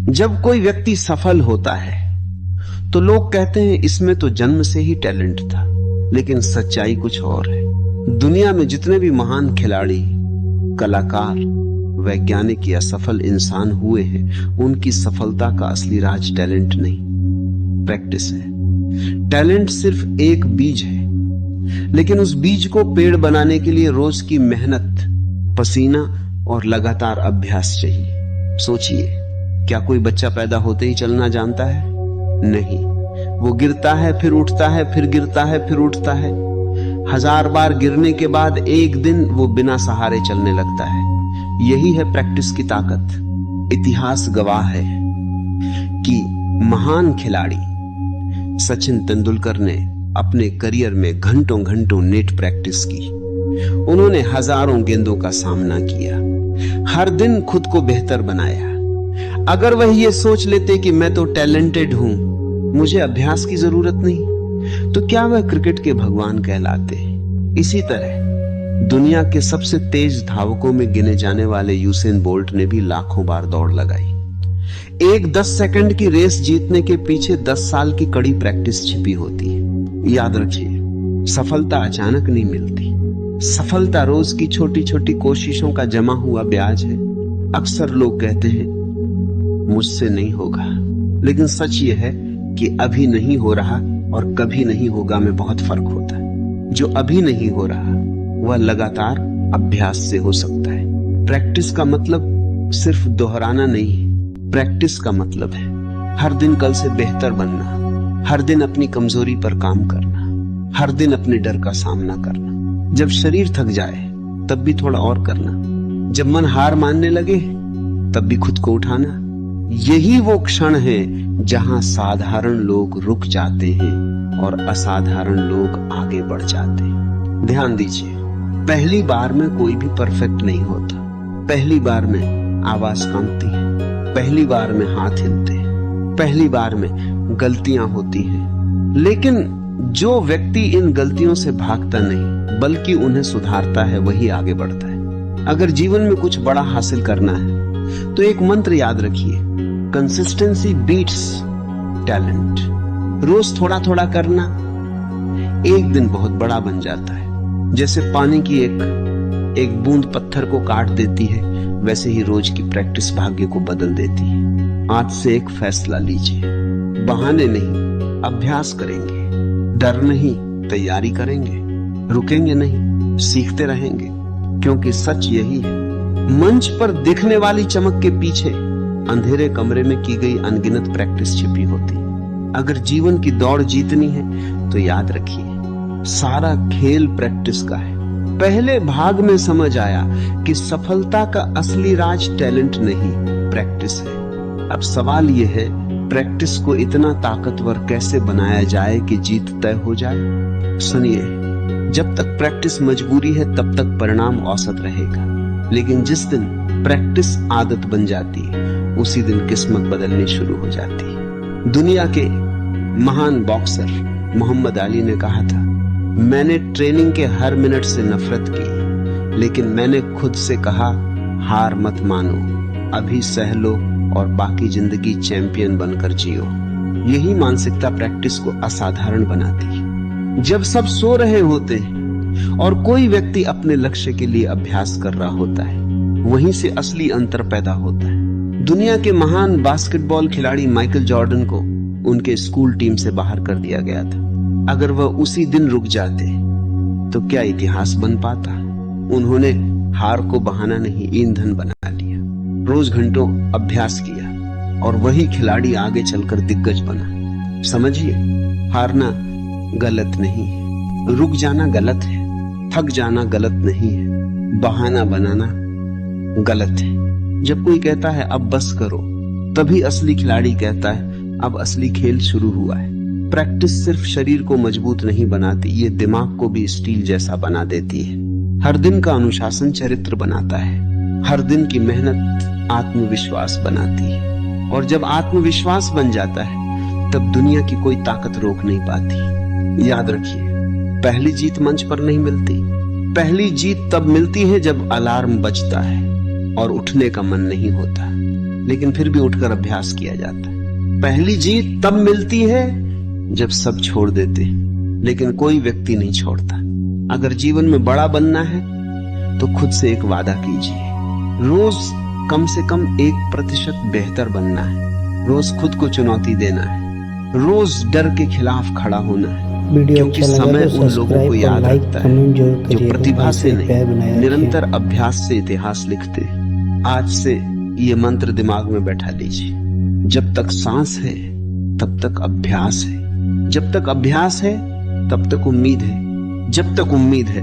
जब कोई व्यक्ति सफल होता है तो लोग कहते हैं इसमें तो जन्म से ही टैलेंट था, लेकिन सच्चाई कुछ और है। दुनिया में जितने भी महान खिलाड़ी, कलाकार, वैज्ञानिक या सफल इंसान हुए हैं, उनकी सफलता का असली राज टैलेंट नहीं, प्रैक्टिस है। टैलेंट सिर्फ एक बीज है, लेकिन उस बीज को पेड़ बनाने के लिए रोज की मेहनत, पसीना और लगातार अभ्यास चाहिए। सोचिए, क्या कोई बच्चा पैदा होते ही चलना जानता है? नहीं, वो गिरता है, फिर उठता है, फिर गिरता है, फिर उठता है। 1000 बार गिरने के बाद एक दिन वो बिना सहारे चलने लगता है। यही है प्रैक्टिस की ताकत। इतिहास गवाह है कि महान खिलाड़ी सचिन तेंदुलकर ने अपने करियर में घंटों घंटों नेट प्रैक्टिस की। उन्होंने हजारों गेंदों का सामना किया, हर दिन खुद को बेहतर बनाया। अगर वह ये सोच लेते कि मैं तो टैलेंटेड हूं, मुझे अभ्यास की जरूरत नहीं, तो क्या वह क्रिकेट के भगवान कहलाते। इसी तरह दुनिया के सबसे तेज धावकों में गिने जाने वाले यूसेन बोल्ट ने भी लाखों बार दौड़ लगाई। एक 10 सेकंड की रेस जीतने के पीछे 10 साल की कड़ी प्रैक्टिस छिपी होती है। याद रखिए, सफलता अचानक नहीं मिलती। सफलता रोज की छोटी छोटी कोशिशों का जमा हुआ ब्याज है। अक्सर लोग कहते हैं मुझसे नहीं होगा, लेकिन सच यह है कि अभी नहीं हो रहा और कभी नहीं होगा में बहुत फर्क होता है। जो अभी नहीं हो रहा वह लगातार अभ्यास से हो सकता है। प्रैक्टिस का मतलब सिर्फ दोहराना नहीं है। प्रैक्टिस का मतलब है हर दिन कल से बेहतर बनना, हर दिन अपनी कमजोरी पर काम करना, हर दिन अपने डर का सामना करना। जब शरीर थक जाए तब भी थोड़ा और करना, जब मन हार मानने लगे तब भी खुद को उठाना। यही वो क्षण है जहां साधारण लोग रुक जाते हैं और असाधारण लोग आगे बढ़ जाते हैं। ध्यान दीजिए, पहली बार में कोई भी परफेक्ट नहीं होता। पहली बार में आवाज कांपती है, पहली बार में हाथ हिलते हैं, पहली बार में गलतियां होती हैं। लेकिन जो व्यक्ति इन गलतियों से भागता नहीं बल्कि उन्हें सुधारता है, वही आगे बढ़ता है। अगर जीवन में कुछ बड़ा हासिल करना है तो एक मंत्र याद रखिए, कंसिस्टेंसी बीट्स टैलेंट। रोज थोड़ा थोड़ा करना एक दिन बहुत बड़ा बन जाता है। जैसे पानी की एक बूंद पत्थर को काट देती है, वैसे ही रोज की प्रैक्टिस भाग्य को बदल देती है। आज से एक फैसला लीजिए, बहाने नहीं, अभ्यास करेंगे। डर नहीं, तैयारी करेंगे। रुकेंगे नहीं, सीखते रहेंगे, क्योंकि सच यही है, मंच पर दिखने वाली चमक के पीछे अंधेरे कमरे में की गई अनगिनत प्रैक्टिस छिपी होती। अगर जीवन की दौड़ जीतनी है तो याद रखिए, सारा खेल प्रैक्टिस का है। पहले भाग में समझ आया कि सफलता का असली राज टैलेंट नहीं, प्रैक्टिस है। अब सवाल यह है, प्रैक्टिस को इतना ताकतवर कैसे बनाया जाए कि जीत तय हो जाए। सुनिए, जब तक प्रैक्टिस मजबूरी है तब तक परिणाम औसत रहेगा, लेकिन जिस दिन प्रैक्टिस आदत बन जाती है उसी दिन किस्मत बदलनी शुरू हो जाती है। दुनिया के महान बॉक्सर मोहम्मद अली ने कहा था, मैंने ट्रेनिंग के हर मिनट से नफरत की, लेकिन मैंने खुद से कहा हार मत मानो, अभी सह लो और बाकी जिंदगी चैंपियन बनकर जियो। यही मानसिकता प्रैक्टिस को असाधारण बनाती है। जब सब सो रहे होते हैं और कोई व्यक्ति अपने लक्ष्य के लिए अभ्यास कर रहा होता है, वहीं से असली अंतर पैदा होता है। दुनिया के महान बास्केटबॉल खिलाड़ी माइकल जॉर्डन को उनके स्कूल टीम से बाहर कर दिया गया था। अगर वह उसी दिन रुक जाते तो क्या इतिहास बन पाता। उन्होंने हार को बहाना नहीं, ईंधन बना लिया। रोज घंटों अभ्यास किया और वही खिलाड़ी आगे चलकर दिग्गज बना। समझिए, हारना गलत नहीं है, रुक जाना गलत है, थक जाना गलत नहीं है, बहाना बनाना गलत है। जब कोई कहता है अब बस करो, तभी असली खिलाड़ी कहता है अब असली खेल शुरू हुआ है। प्रैक्टिस सिर्फ शरीर को मजबूत नहीं बनाती, ये दिमाग को भी स्टील जैसा बना देती है। हर दिन का अनुशासन चरित्र बनाता है, हर दिन की मेहनत आत्मविश्वास बनाती है, और जब आत्मविश्वास बन जाता है तब दुनिया की कोई ताकत रोक नहीं पाती। याद रखिए, पहली जीत मंच पर नहीं मिलती, पहली जीत तब मिलती है जब अलार्म बजता है और उठने का मन नहीं होता। लेकिन फिर भी उठकर अभ्यास किया जाता है। पहली जीत तब मिलती है जब सब छोड़ देते, लेकिन कोई व्यक्ति नहीं छोड़ता। अगर जीवन में बड़ा बनना है तो खुद से एक वादा कीजिए, रोज कम से कम 1% बेहतर बनना है। रोज खुद को चुनौती देना है, रोज डर के खिलाफ खड़ा होना है, क्योंकि समय उन लोगों को याद रखता है जो प्रतिभा से नहीं, निरंतर अभ्यास से इतिहास लिखते। आज से ये मंत्र दिमाग में बैठा लीजिए, जब तक सांस है तब तक अभ्यास है, जब तक अभ्यास है तब तक उम्मीद है, जब तक उम्मीद है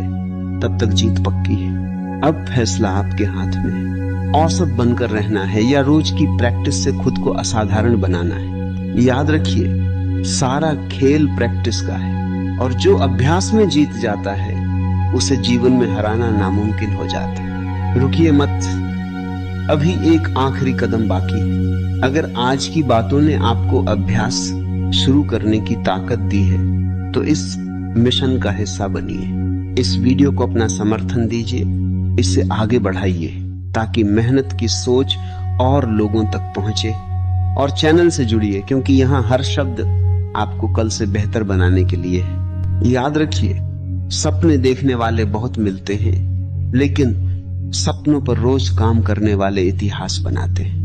तब तक जीत पक्की है। अब फैसला आपके हाथ में है, औसत बनकर रहना है या रोज की प्रैक्टिस से खुद को असाधारण बनाना है। याद रखिए, सारा खेल प्रैक्टिस का है, और जो अभ्यास में जीत जाता है उसे जीवन में हराना नामुमकिन हो जाता है। रुकिए मत, अभी एक आखिरी कदम बाकी है। अगर आज की बातों ने आपको अभ्यास शुरू करने की ताकत दी है तो इस मिशन का हिस्सा बनिए। इस वीडियो को अपना समर्थन दीजिए, इसे आगे बढ़ाइए ताकि मेहनत की सोच और लोगों तक पहुंचे। और चैनल से जुड़िए, क्योंकि यहाँ हर शब्द आपको कल से बेहतर बनाने के लिए है। याद रखिए, सपने देखने वाले बहुत मिलते हैं, लेकिन सपनों पर रोज काम करने वाले इतिहास बनाते हैं।